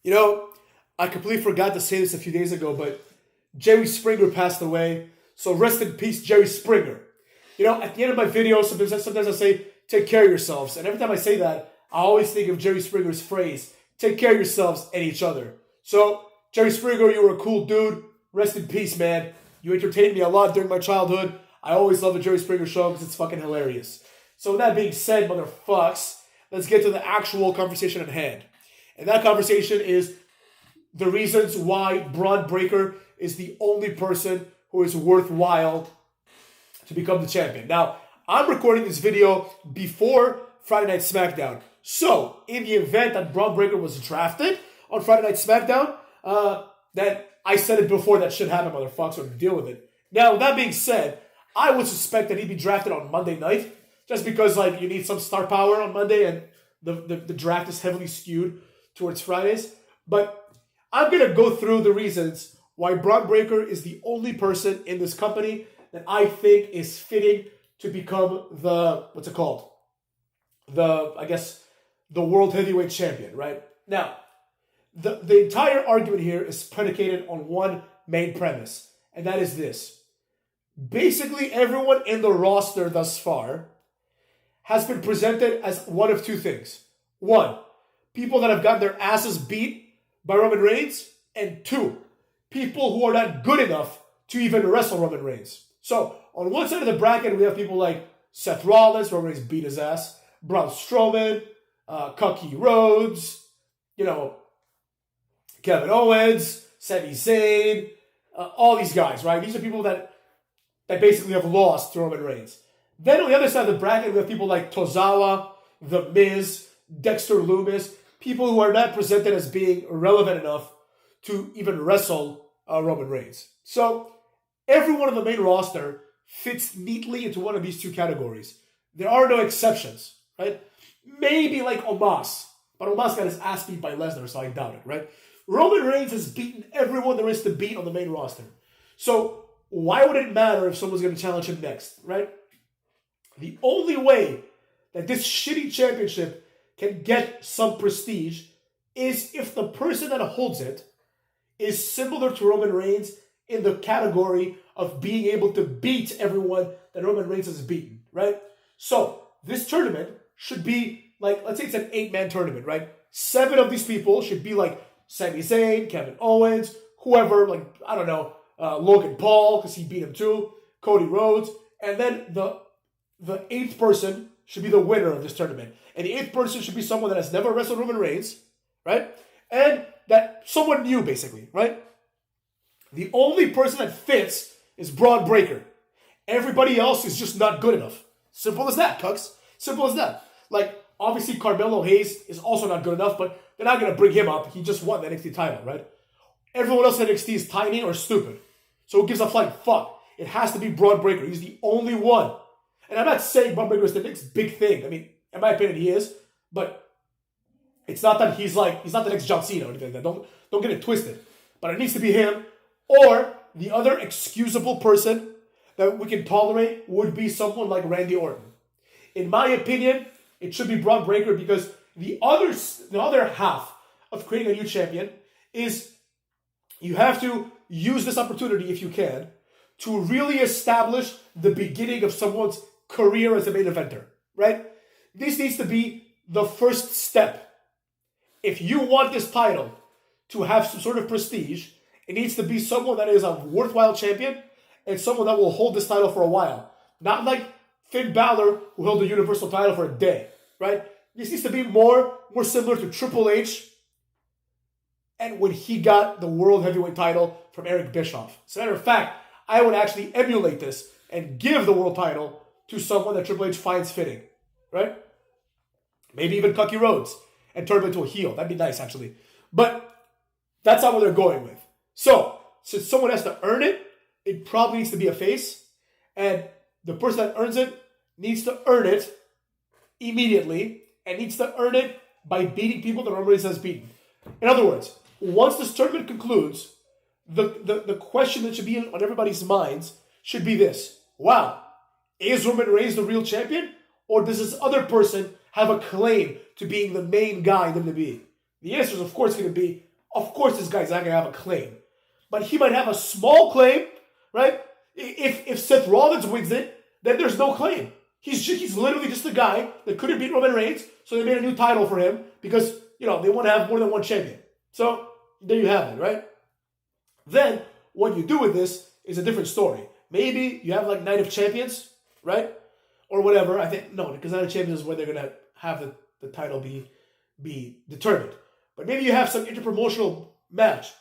You know, I completely forgot to say this a few days ago, but Jerry Springer passed away. So rest in peace, Jerry Springer. At the end of my videos, sometimes I say, take care of yourselves. And every time I say that, I always think of Jerry Springer's phrase, take care of yourselves and each other. So, Jerry Springer, you were a cool dude. Rest in peace, man. You entertained me a lot during my childhood. I always love the Jerry Springer show because it's fucking hilarious. So with that being said, motherfucks, let's get to the actual conversation at hand. And that conversation is the reasons why Bron Breakker is the only person who is worthwhile to become the champion. Now, I'm recording this video before Friday Night SmackDown. So, in the event that Bron Breakker was drafted on Friday Night SmackDown, that I said it before that shit happened, motherfuckers, so deal with it. Now, with that being said, I would suspect that he'd be drafted on Monday night, just because you need some star power on Monday, and the draft is heavily skewed towards Fridays. But I'm going to go through the reasons why Bron Breakker is the only person in this company that I think is fitting to become the World Heavyweight Champion, right? Now, the entire argument here is predicated on one main premise, and that is this. Basically, everyone in the roster thus far has been presented as one of two things. One, people that have gotten their asses beat by Roman Reigns, and two, people who are not good enough to even wrestle Roman Reigns. So, on one side of the bracket, we have people like Seth Rollins, Roman Reigns beat his ass, Braun Strowman, Cucky Rhodes, Kevin Owens, Sami Zayn, all these guys, right? These are people that basically have lost to Roman Reigns. Then on the other side of the bracket, we have people like Tozawa, The Miz, Dexter Lumis, people who are not presented as being relevant enough to even wrestle Roman Reigns. So, everyone on the main roster fits neatly into one of these two categories. There are no exceptions, right? Maybe like Omos, but Omos got his ass beat by Lesnar, so I doubt it, right? Roman Reigns has beaten everyone there is to beat on the main roster. So, why would it matter if someone's going to challenge him next, right? The only way that this shitty championship can get some prestige is if the person that holds it is similar to Roman Reigns in the category of being able to beat everyone that Roman Reigns has beaten, right? So, this tournament should be let's say it's an 8-man tournament, right? 7 of these people should be like Sami Zayn, Kevin Owens, whoever, Logan Paul, because he beat him too, Cody Rhodes, and then the 8th person should be the winner of this tournament. And the 8th person should be someone that has never wrestled Roman Reigns, right? And that someone new, basically, right? The only person that fits is Bron Breakker. Everybody else is just not good enough. Simple as that, cucks. Simple as that. Obviously, Carmelo Hayes is also not good enough, but they're not going to bring him up. He just won the NXT title, right? Everyone else in NXT is tiny or stupid. So who gives a flying fuck? It has to be Bron Breakker. He's the only one. And I'm not saying Bron Breakker is the next big thing. I mean, in my opinion, he is. But it's not that he's not the next John Cena or anything like that. Don't get it twisted. But it needs to be him. Or the other excusable person that we can tolerate would be someone like Randy Orton. In my opinion, it should be Bron Breakker because the other half of creating a new champion is you have to use this opportunity, if you can, to really establish the beginning of someone's career as a main eventer, right? This needs to be the first step. If you want this title to have some sort of prestige, it needs to be someone that is a worthwhile champion and someone that will hold this title for a while. Not like Finn Balor, who held the Universal title for a day, right? This needs to be more similar to Triple H and when he got the World Heavyweight title from Eric Bischoff. As a matter of fact, I would actually emulate this and give the world title to someone that Triple H finds fitting, right? Maybe even Cucky Rhodes and turn him into a heel. That'd be nice, actually. But that's not what they're going with. So, since someone has to earn it, it probably needs to be a face. And the person that earns it needs to earn it immediately and needs to earn it by beating people that Roman Reigns has beaten. In other words, once this tournament concludes, the question that should be on everybody's minds should be this. Wow, is Roman Reigns the real champion? Or does this other person have a claim to being the main guy in WWE? The answer is, of course, going to be of course this guy's not going to have a claim. But he might have a small claim, right? If Seth Rollins wins it, then there's no claim. He's literally just a guy that couldn't beat Roman Reigns, so they made a new title for him because, they want to have more than one champion. So there you have it, right? Then what you do with this is a different story. Maybe you have like Night of Champions, right? Or whatever. I think, no, because Night of Champions is where they're going to have the title be determined. But maybe you have some interpromotional match.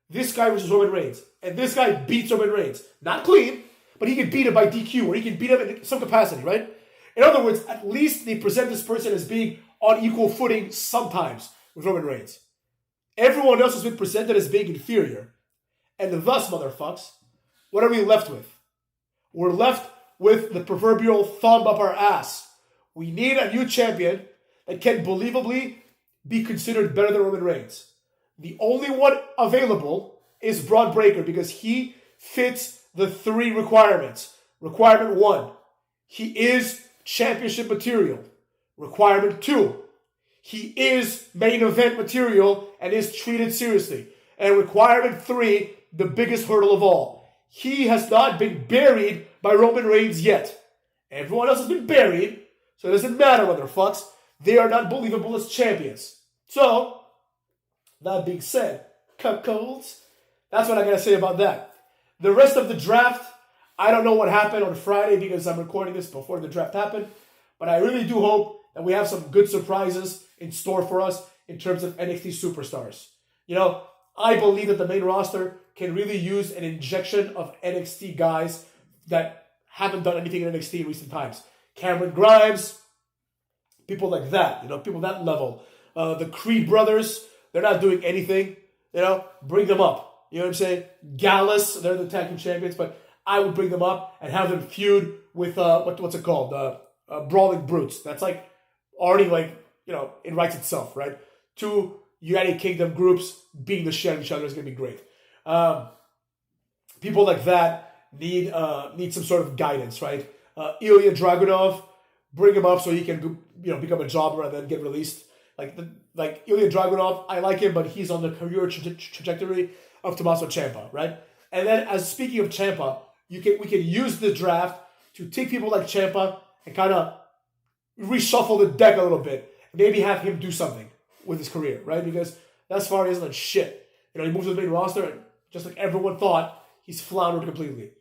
This guy versus Roman Reigns. And this guy beats Roman Reigns. Not clean, but he can beat him by DQ, or he can beat him in some capacity, right? In other words, at least they present this person as being on equal footing sometimes with Roman Reigns. Everyone else has been presented as being inferior. And thus, motherfucks, what are we left with? We're left with the proverbial thumb up our ass. We need a new champion that can believably be considered better than Roman Reigns. The only one available is Bron Breakker because he fits the 3 requirements. Requirement 1, he is championship material. Requirement 2, he is main event material and is treated seriously. And requirement 3, the biggest hurdle of all, he has not been buried by Roman Reigns yet. Everyone else has been buried, so it doesn't matter, motherfucks. They are not believable as champions. So, that being said, cuckolds, that's what I gotta say about that. The rest of the draft, I don't know what happened on Friday because I'm recording this before the draft happened, but I really do hope that we have some good surprises in store for us in terms of NXT superstars. I believe that the main roster can really use an injection of NXT guys that haven't done anything in NXT in recent times. Cameron Grimes, people like that, people that level. The Creed brothers, they're not doing anything, bring them up. You know what I'm saying? Gallus, they're the tag team champions, but I would bring them up and have them feud with, what's it called? Brawling Brutes. That's like, already like, it writes itself, right? 2 United Kingdom groups beating the shit out of each other is going to be great. People like that need some sort of guidance, right? Ilya Dragunov, bring him up so he can become a jobber and then get released. Like Ilya Dragunov, I like him, but he's on the career trajectory of Tommaso Ciampa, right? And then, as speaking of Ciampa, we can use the draft to take people like Ciampa and kind of reshuffle the deck a little bit. Maybe have him do something with his career, right? Because thus far he hasn't done shit. He moves to the main roster, and just like everyone thought, he's floundered completely.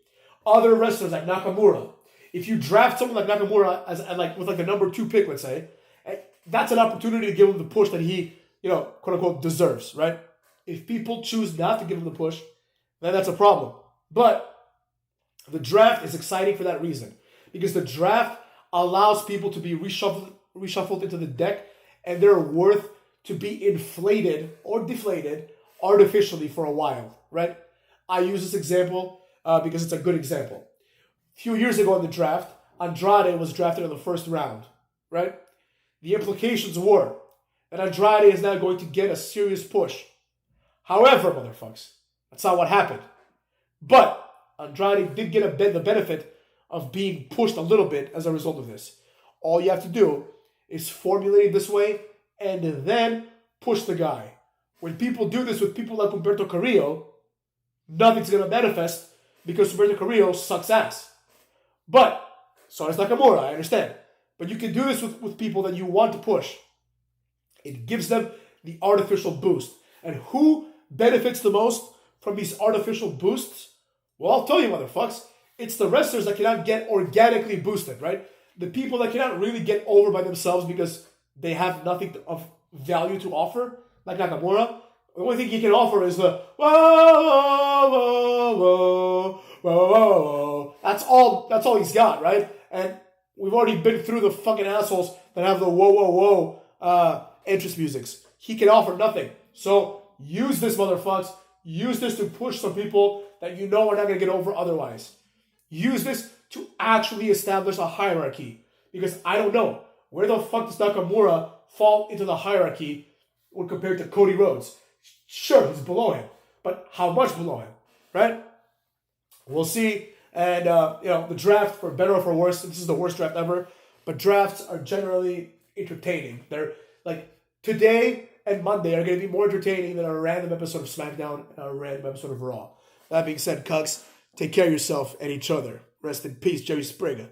Other wrestlers like Nakamura, if you draft someone like Nakamura with the number 2 pick, let's say, that's an opportunity to give him the push that he, quote unquote, deserves, right? If people choose not to give him the push, then that's a problem. But the draft is exciting for that reason, because the draft allows people to be reshuffled into the deck, and they're worth to be inflated or deflated artificially for a while, right? I use this example because it's a good example. A few years ago in the draft, Andrade was drafted in the first round, right? The implications were that Andrade is now going to get a serious push. However, motherfuckers, that's not what happened. But Andrade did get the benefit of being pushed a little bit as a result of this. All you have to do is formulate it this way and then push the guy. When people do this with people like Humberto Carrillo, nothing's going to manifest because Humberto Carrillo sucks ass. But, so does Nakamura, I understand. But you can do this with people that you want to push. It gives them the artificial boost. And who benefits the most from these artificial boosts? Well, I'll tell you, motherfuckers. It's the wrestlers that cannot get organically boosted, right? The people that cannot really get over by themselves because they have nothing of value to offer, like Nakamura. The only thing he can offer is the whoa, whoa, whoa, whoa, whoa. That's all he's got, right? And we've already been through the fucking assholes that have the whoa, whoa, whoa entrance musics. He can offer nothing. So use this, motherfuckers. Use this to push some people that you know are not going to get over otherwise. Use this to actually establish a hierarchy. Because I don't know, where the fuck does Nakamura fall into the hierarchy when compared to Cody Rhodes? Sure, he's below him. But how much below him? Right? We'll see. And, the draft, for better or for worse, this is the worst draft ever. But drafts are generally entertaining. They're like, today, and Monday are going to be more entertaining than a random episode of SmackDown and a random episode of Raw. That being said, cucks, take care of yourself and each other. Rest in peace, Jerry Springer.